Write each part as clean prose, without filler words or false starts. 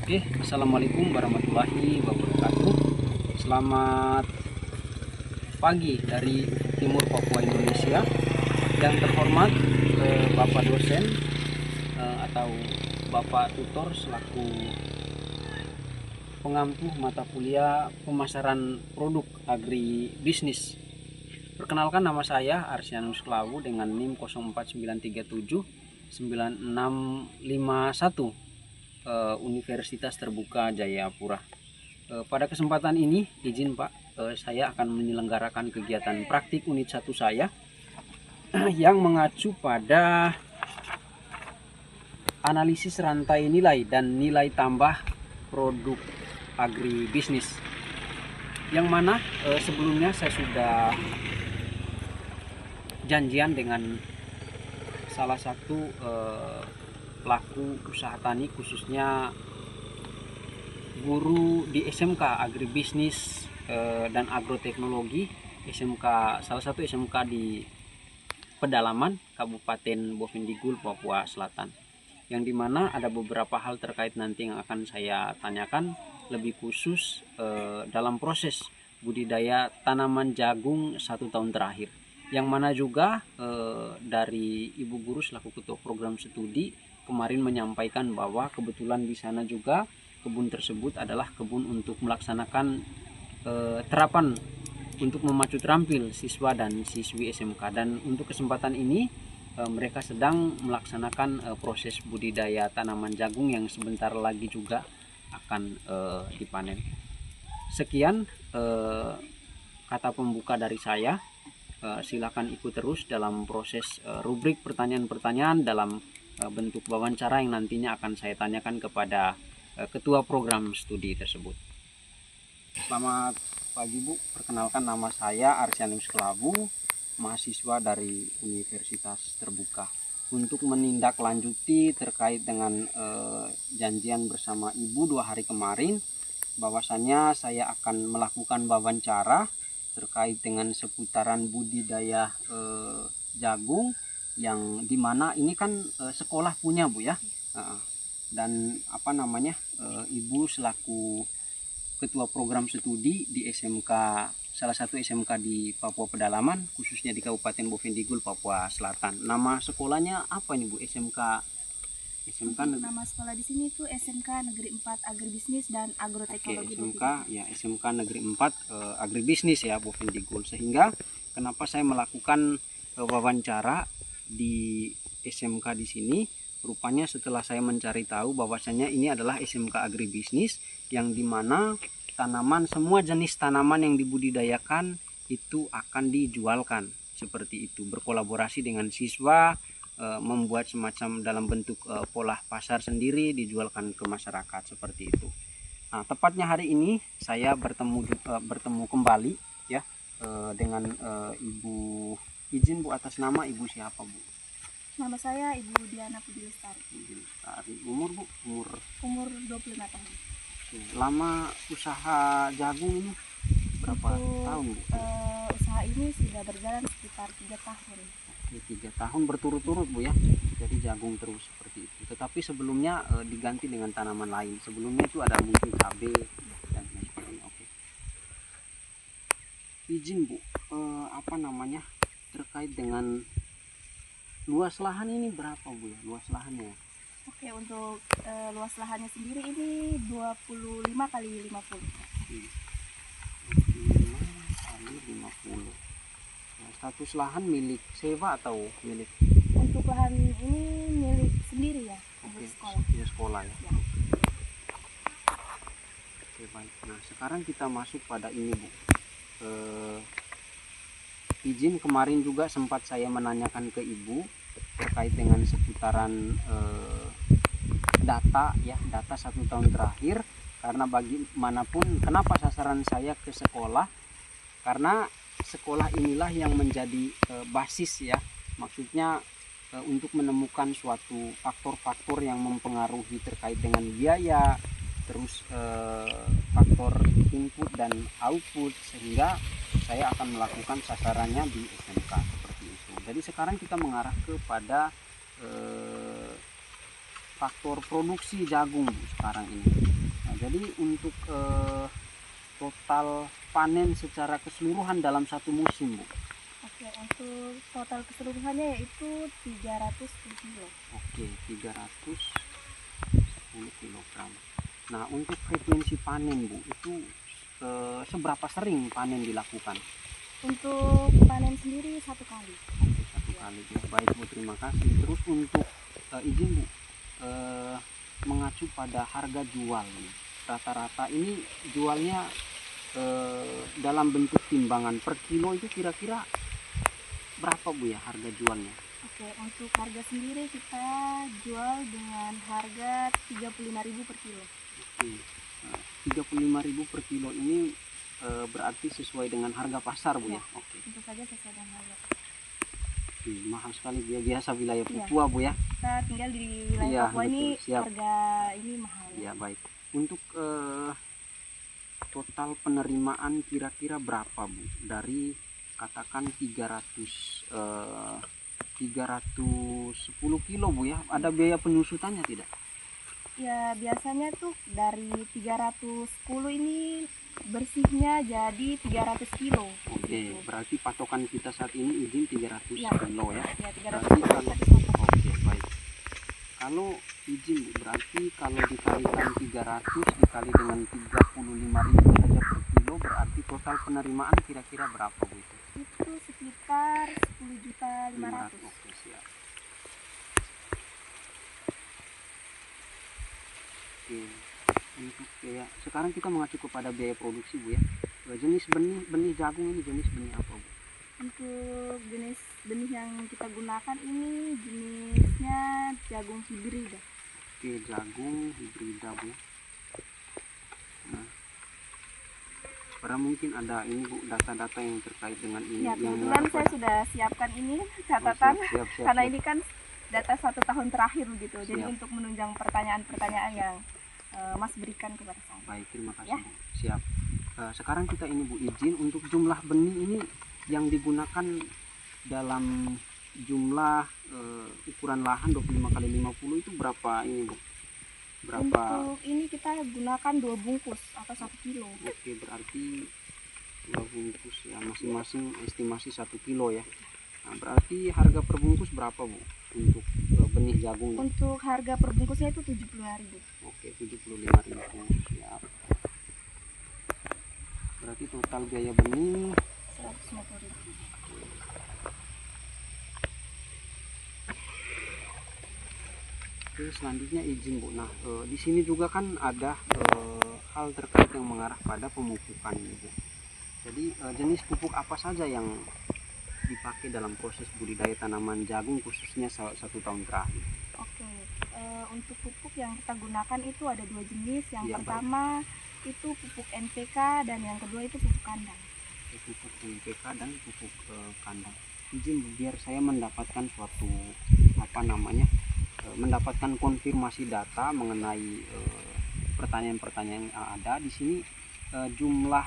Oke, assalamualaikum warahmatullahi wabarakatuh. Selamat pagi dari Timur Papua Indonesia. Yang terhormat Bapak dosen atau Bapak tutor selaku pengampu mata kuliah pemasaran produk agribisnis. Perkenalkan, nama saya Arsianus Klawu dengan NIM 049379651 Universitas Terbuka Jayapura. Pada kesempatan ini izin Pak, saya akan menyelenggarakan kegiatan praktik unit 1 saya yang mengacu pada analisis rantai nilai dan nilai tambah produk agribisnis, yang mana sebelumnya saya sudah janjian dengan salah satu pelaku usaha tani, khususnya guru di SMK Agribisnis dan Agroteknologi, salah satu SMK di Pedalaman, Kabupaten Bovendigul, Papua Selatan, yang dimana ada beberapa hal terkait nanti yang akan saya tanyakan, lebih khusus dalam proses budidaya tanaman jagung 1 tahun terakhir, yang mana juga dari Ibu Guru selaku Ketua Program Studi kemarin menyampaikan bahwa kebetulan di sana juga kebun tersebut adalah kebun untuk melaksanakan terapan untuk memacu terampil siswa dan siswi SMK, dan untuk kesempatan ini mereka sedang melaksanakan proses budidaya tanaman jagung yang sebentar lagi juga akan dipanen. Sekian kata pembuka dari saya. Silakan ikut terus dalam proses rubrik pertanyaan-pertanyaan dalam bentuk wawancara yang nantinya akan saya tanyakan kepada ketua program studi tersebut. Selamat pagi Bu, perkenalkan nama saya Arsianus Klawu, mahasiswa dari Universitas Terbuka. Untuk menindaklanjuti terkait dengan janjian bersama Ibu 2 hari kemarin, bahwasannya saya akan melakukan wawancara terkait dengan seputaran budidaya jagung, yang dimana ini kan sekolah punya Bu ya, dan Ibu selaku ketua program studi di SMK, salah satu SMK di Papua Pedalaman, khususnya di Kabupaten Bovendigul, Papua Selatan. Nama sekolahnya apa ini Bu? Nama sekolah di sini itu SMK Negeri 4 Agribisnis dan Agroteknologi. SMK Negeri 4 Agribisnis ya, Bovendigul. Sehingga kenapa saya melakukan wawancara di SMK di sini, rupanya setelah saya mencari tahu bahwasanya ini adalah SMK Agribisnis yang dimana tanaman, semua jenis tanaman yang dibudidayakan itu akan dijualkan, seperti itu, berkolaborasi dengan siswa, membuat semacam dalam bentuk pola pasar sendiri, dijualkan ke masyarakat, seperti itu. Nah, tepatnya hari ini saya bertemu kembali ya dengan Ibu. Izin Bu, atas nama Ibu siapa Bu? Nama saya Ibu Diana Pudi Lestari. Umur Bu? Umur 25 tahun. Lama usaha jagung ini berapa tahun Bu? Usaha ini sudah berjalan sekitar 3 tahun. 3 tahun berturut-turut Bu ya, jadi jagung terus seperti itu. Tetapi sebelumnya diganti dengan tanaman lain. Sebelumnya itu ada mungkin cabai dan lain sebagainya. Oke. Izin Bu, terkait dengan luas lahan ini berapa Bu ya, luas lahannya? Oke, untuk luas lahannya sendiri ini 25 kali 50. 25 kali 50. Status lahan milik sewa atau milik? Untuk lahan ini milik sendiri ya, Oke, sekolah. Ya, sekolah ya. Oke, baik. Nah, sekarang kita masuk pada ini Bu. Izin, kemarin juga sempat saya menanyakan ke Ibu terkait dengan seputaran data 1 tahun terakhir, karena bagaimanapun kenapa sasaran saya ke sekolah, karena sekolah inilah yang menjadi basis ya, maksudnya untuk menemukan suatu faktor-faktor yang mempengaruhi terkait dengan biaya, terus faktor input dan output, sehingga saya akan melakukan sasarannya di SMK seperti itu. Jadi sekarang kita mengarah kepada faktor produksi jagung sekarang ini. jadi untuk total panen secara keseluruhan dalam satu musim, Bu. Oke, untuk total keseluruhannya yaitu 310 kilo. Oke, 310 kilogram. Nah, untuk frekuensi panen, Bu, itu seberapa sering panen dilakukan? Untuk panen sendiri 1 kali. Oke, 1 kali ya. Baik, Bu, terima kasih. Terus untuk izin, Bu, mengacu pada harga jual nih. Rata-rata ini jualnya dalam bentuk timbangan per kilo itu kira-kira berapa, Bu, ya harga jualnya? Oke, untuk harga sendiri kita jual dengan harga 35.000 per kilo. Oke, 35.000 per kilo ini berarti sesuai dengan harga pasar, Bu, ya? Oke. Tentu saja sesuai dengan harga. Mahal sekali, biasa wilayah Iya. Papua, Bu, ya? Kita tinggal di wilayah Iya, Papua ini, betul, siap. harga ini mahal. Ya, baik. Untuk total penerimaan kira-kira berapa, Bu? Dari katakan 310 kilo, Bu, ya. Ada biaya penyusutannya tidak? Ya, biasanya tuh dari 310 ini bersihnya jadi 300 kilo. Oke, berarti patokan kita saat ini izin 300 Ya. kilo, ya. Ya, 300 Berarti kilo. kalau oke, baik. Kalau izin, Bu, berarti kalau dikalikan 300 dikali dengan 35.000 saja per kilo, berarti total penerimaan kira-kira berapa, Bu? Itu sekitar 10.500.000. Oke, siap. Oke, untuk biaya sekarang kita mengacu kepada biaya produksi, Bu, ya. Jenis benih jagung ini jenis benih apa, Bu? Untuk jenis benih yang kita gunakan ini jenisnya jagung hibrida. Oke, jagung hibrida, Bu. Nah, sekarang mungkin ada ini, Bu, data-data yang terkait dengan ini. Ya, yang kebetulan saya sudah siapkan ini catatan, siap, karena siap. ini kan data 1 tahun terakhir gitu. Jadi Siap. untuk menunjang pertanyaan-pertanyaan yang Mas berikan kepada saya. Baik, terima kasih, Ya. Bu. Siap. Sekarang kita ini, Bu, izin untuk jumlah benih ini yang digunakan dalam jumlah ukuran lahan 25 kali 50 itu berapa ini, Bu? Berapa? Untuk ini kita gunakan 2 bungkus atau 1 kilo. Oke, berarti 2 bungkus ya, masing-masing estimasi 1 kilo, ya. Nah, berarti harga per bungkus berapa, Bu, untuk benih jagung? Untuk harga per bungkusnya itu 75.000. Oke, 75.000. Siap. Berarti total biaya benih 150.000. Oke, selanjutnya izin, Bu. Nah, di sini juga kan ada hal terkait yang mengarah pada pemupukan, Bu. Jadi jenis pupuk apa saja yang dipakai dalam proses budidaya tanaman jagung khususnya 1 tahun terakhir? Oke, untuk pupuk yang kita gunakan itu ada 2 jenis. Yang Ya, pertama itu pupuk NPK dan yang kedua itu pupuk kandang. Pupuk NPK dan pupuk kandang. Izin, Bu, biar saya mendapatkan suatu mendapatkan konfirmasi data mengenai pertanyaan-pertanyaan yang ada di sini. Jumlah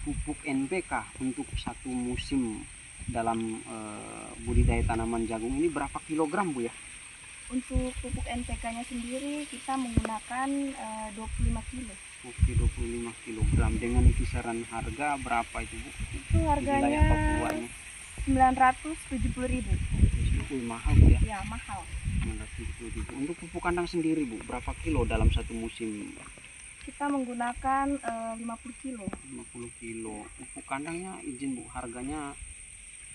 pupuk NPK untuk 1 musim dalam budidaya tanaman jagung ini berapa kilogram, Bu, ya? Untuk pupuk NPK-nya sendiri kita menggunakan 25 kilo. Oke, 25 kilogram. Dengan kisaran harga berapa itu, Bu? Itu harganya Wilayah Papua ini 970.000. mahal, Bu, ya? Ya, mahal. 970.000. Untuk pupuk kandang sendiri, Bu, berapa kilo dalam 1 musim? Kita menggunakan 50 kilo. 50 kilo. Pupuk kandangnya izin, Bu, harganya?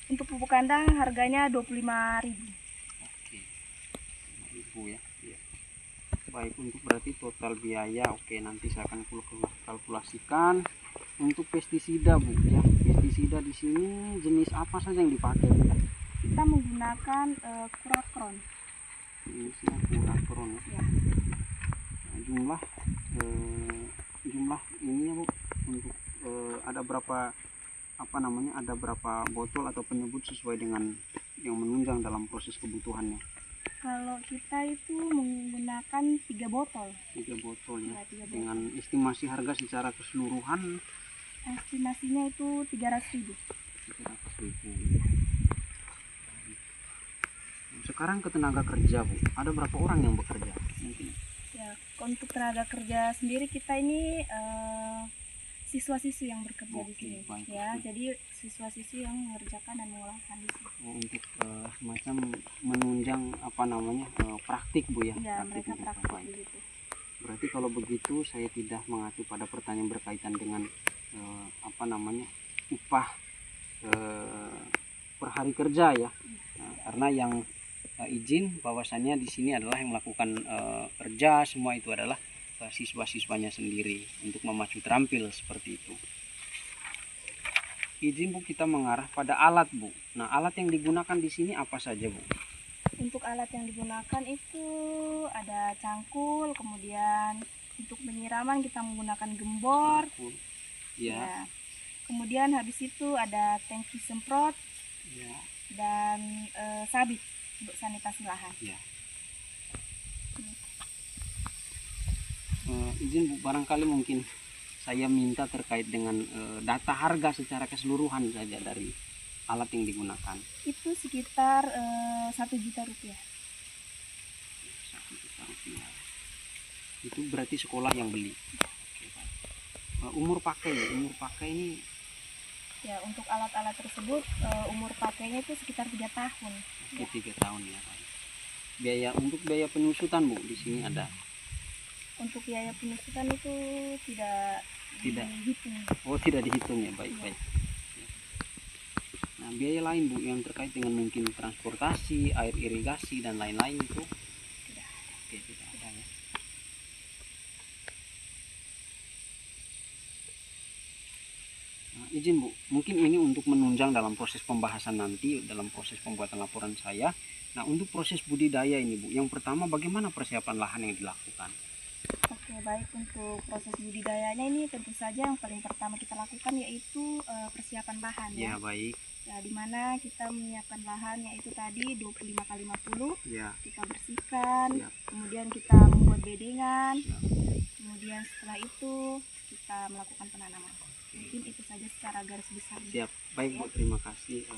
Untuk pupuk kandang harganya 25.000. Oke, 5.000, ya. Iya. Baik, untuk berarti total biaya, oke, nanti saya akan kalkulasikan. Untuk pestisida, Bu, ya. Pestisida di sini jenis apa saja yang dipakai, Bu? Kita menggunakan Kurakron. Jenisnya Kurakron, ya. Ya. Nah, jumlah ini ya, Bu, untuk ada berapa ada berapa botol atau penyebut sesuai dengan yang menunjang dalam proses kebutuhannya? Kalau kita itu menggunakan 3 botol. 3 botol, ya. Ya, 3 botol. Dengan estimasi harga secara keseluruhan Estimasinya itu 300.000. 300.000. Sekarang ke tenaga kerja, Bu, ada berapa orang yang bekerja? Mungkin Ya, Untuk tenaga kerja sendiri kita ini siswa-siswi yang bekerja di Oke, sini baik, ya. oke. Jadi siswa-siswi yang mengerjakan dan mengolahkan di sini. Untuk semacam menunjang apa namanya praktik Bu ya. Ya, Praktik mereka mereka. praktik Baik. begitu. Berarti kalau begitu saya tidak mengacu pada pertanyaan berkaitan dengan apa namanya upah per hari kerja ya. Nah, karena yang izin bahwasannya di sini adalah yang melakukan kerja semua itu adalah siswa-siswanya sendiri untuk memacu terampil seperti itu. Izin Bu, kita mengarah pada alat Bu. Nah, alat yang digunakan di sini apa saja Bu? Untuk alat yang digunakan itu ada cangkul, kemudian untuk penyiraman kita menggunakan gembor. Ya. Ya. Kemudian habis itu ada tangki semprot Ya. dan sabit untuk sanitasi lahan. Ya. Izin Bu, barangkali mungkin saya minta terkait dengan data harga secara keseluruhan saja dari alat yang digunakan. Itu sekitar 1 juta rupiah. 1 juta rupiah. Itu berarti sekolah yang beli. Umur pakai ini Ya, untuk alat-alat tersebut umur pakainya itu sekitar 3 tahun. ya. 3 tahun ya. Untuk biaya penyusutan Bu di sini ada. Untuk biaya penyusutan itu tidak dihitung. Oh, tidak dihitung ya. Baik. Nah, biaya lain Bu yang terkait dengan mungkin transportasi, air irigasi dan lain-lain itu Tidak. Oke, tidak ada ya. Nah, izin Bu, mungkin ini untuk menunjang dalam proses pembahasan nanti, dalam proses pembuatan laporan saya. Nah, untuk proses budidaya ini Bu, yang pertama bagaimana persiapan lahan yang dilakukan? Oke, baik. Untuk proses budidayanya ini tentu saja yang paling pertama kita lakukan yaitu persiapan lahan ya. Ya, baik. Ya, di mana kita menyiapkan lahan yaitu tadi 25 kali 50. Ya. Kita bersihkan, Siap. kemudian kita membuat bedengan. Siap. Kemudian setelah itu kita melakukan penanaman. Mungkin itu saja secara garis besar. Siap. Baik Bu, terima kasih.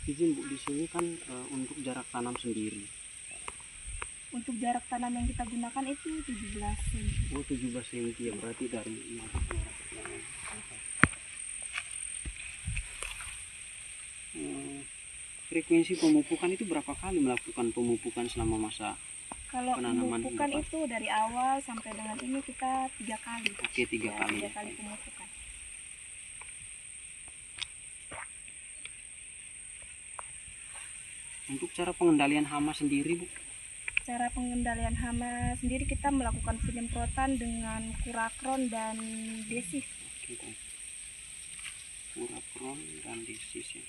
Izin Bu, di sini kan untuk jarak tanam sendiri. Untuk jarak tanam yang kita gunakan itu 17 cm. Oh, 17 cm ya, berarti dari frekuensi pemupukan itu berapa kali melakukan pemupukan selama masa Kalau penanaman pemupukan depan? itu dari awal sampai dengan ini kita 3 kali. Oke, 3 Ya, kali. 3 kali pemupukan. Untuk cara pengendalian hama sendiri Bu? Cara pengendalian hama sendiri kita melakukan penyemprotan dengan kurakron dan desis. Oke, baik. Kurakron dan desis ya.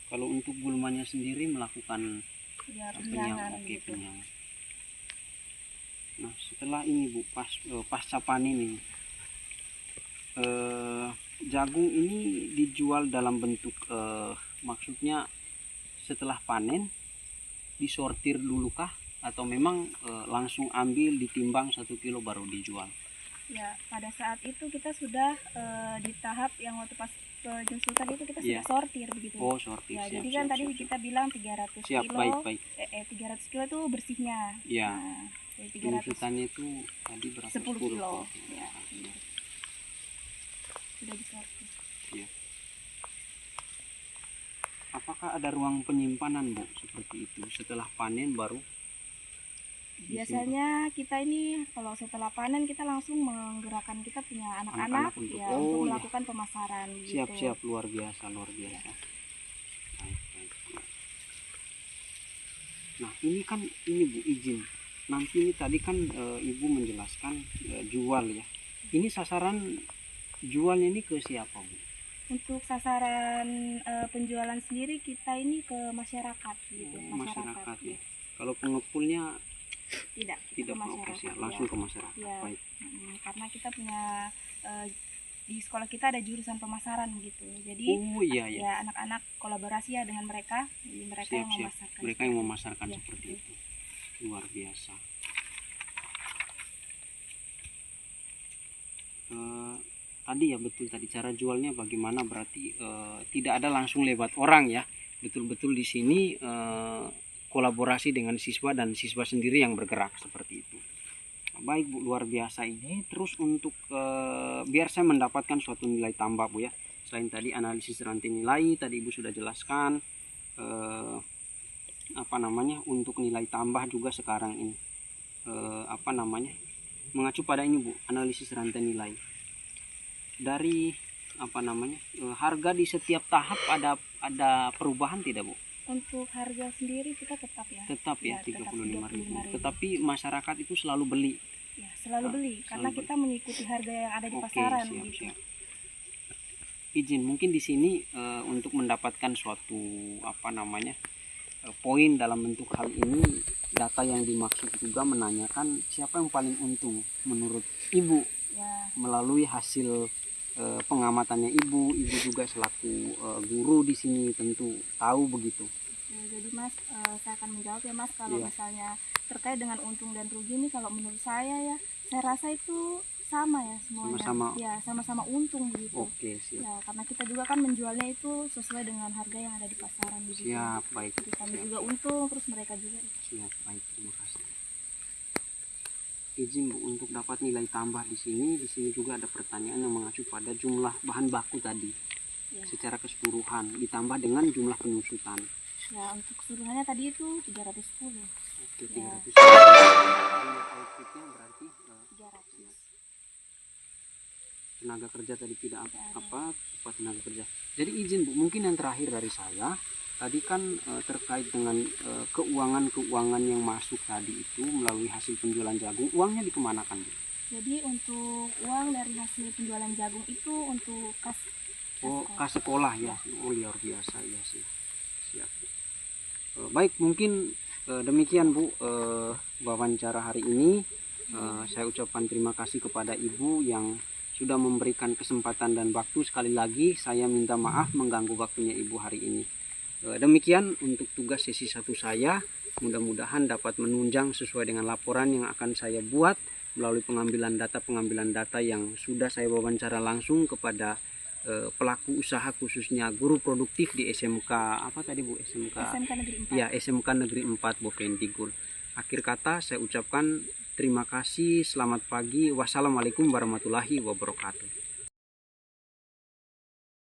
Kalau untuk gulmanya sendiri melakukan Ya, penyang. penyangan Oke, gitu. penyang. Nah, setelah ini Bu, pasca panen ini jagung ini dijual dalam bentuk maksudnya setelah panen disortir dulu kah atau memang langsung ambil ditimbang 1 kilo baru dijual? Ya, pada saat itu kita sudah di tahap yang waktu pas penjemputan itu kita Iya. sudah sortir begitu. Oh, sortir. Ya, Siap, jadi kan siap, tadi siap. kita bilang 300 Siap, kilo. baik. 300 kilo itu bersihnya. Ya. Nah, dari 300 Penyusutannya itu tadi berapa? 10 kilo. Oke, Ya, siap. sudah disortir. Siap. Apakah ada ruang penyimpanan Bu seperti itu setelah panen baru? Biasanya kita ini kalau setelah panen kita langsung menggerakkan kita punya anak-anak Anak-anak untuk- ya oh, untuk iya. melakukan pemasaran Siap, gitu. siap, luar biasa. Baik. Nah, ini kan ini Bu izin. Nanti ini tadi kan Ibu menjelaskan jual ya. Ini sasaran jualnya ini ke siapa Bu? Untuk sasaran penjualan sendiri kita ini ke masyarakat gitu. Masyarakat ya. Kalau pengepulnya Tidak, kita tidak ke mau masyarakat. ya, langsung ke masyarakat. Ya. Baik. Karena kita punya di sekolah kita ada jurusan pemasaran gitu. Jadi Oh iya ya. ya anak-anak kolaborasi ya dengan mereka, jadi mereka Siap, yang siap. memasarkan. Mereka yang memasarkan Ya, seperti betul. itu. Luar biasa. Tadi ya betul tadi cara jualnya bagaimana berarti tidak ada langsung lewat orang ya, betul-betul di sini kolaborasi dengan siswa dan siswa sendiri yang bergerak seperti itu. baik Bu, luar biasa ini. Terus untuk biar saya mendapatkan suatu nilai tambah Bu ya, selain tadi analisis rantai nilai tadi Ibu sudah jelaskan, apa namanya, untuk nilai tambah juga sekarang ini apa namanya, mengacu pada ini Bu, analisis rantai nilai dari apa namanya, harga di setiap tahap ada perubahan tidak Bu? Untuk harga sendiri kita tetap ya. Tetap ya, Tetap 35.000. 35.000. Tetapi masyarakat itu selalu beli. Ya, selalu beli karena selalu kita mengikuti harga yang ada di Oke, pasaran siap, gitu. siap. Izin mungkin di sini untuk mendapatkan suatu apa namanya, poin dalam bentuk hal ini, data yang dimaksud juga menanyakan siapa yang paling untung menurut Ibu Ya, melalui hasil pengamatannya Ibu juga selaku guru di sini tentu tahu begitu. ya, jadi Mas, saya akan menjawab ya Mas, kalau Iya. misalnya terkait dengan untung dan rugi ini, kalau menurut saya ya, saya rasa itu sama ya semuanya. Sama-sama. Ya, sama-sama untung begitu. Oke, siap. Ya, karena kita juga kan menjualnya itu sesuai dengan harga yang ada di pasaran begitu. Siap, baik. Jadi kami Siap. juga untung, terus mereka juga. Siap, baik, terima kasih. Izin Bu, untuk dapat nilai tambah di sini juga ada pertanyaan yang mengacu pada jumlah bahan baku tadi. Ya. Secara keseluruhan ditambah dengan jumlah penyusutan. Ya, untuk keseluruhannya tadi itu 310. Oke, Ya. 300. Jumlah outputnya berarti 300. tenaga kerja tadi tidak Tidak ada. apa tenaga kerja. Jadi izin Bu, mungkin yang terakhir dari saya tadi kan terkait dengan keuangan yang masuk tadi itu melalui hasil penjualan jagung, uangnya dikemanakan Bu? Jadi untuk uang dari hasil penjualan jagung itu untuk kas. Oh, kas sekolah ya. Oh, luar biasa ya sih. Siap. Baik, mungkin demikian Bu wawancara hari ini. Saya ucapkan terima kasih kepada Ibu yang sudah memberikan kesempatan dan waktu. Sekali lagi saya minta maaf mengganggu waktunya Ibu hari ini. Demikian untuk tugas sesi 1 saya. Mudah-mudahan dapat menunjang sesuai dengan laporan yang akan saya buat melalui pengambilan data yang sudah saya wawancara langsung kepada pelaku usaha, khususnya guru produktif di SMK apa tadi Bu? SMK Negeri 4. Ya, SMK Negeri 4 Bovendigul. Akhir kata saya ucapkan terima kasih, selamat pagi, wassalamualaikum warahmatullahi wabarakatuh.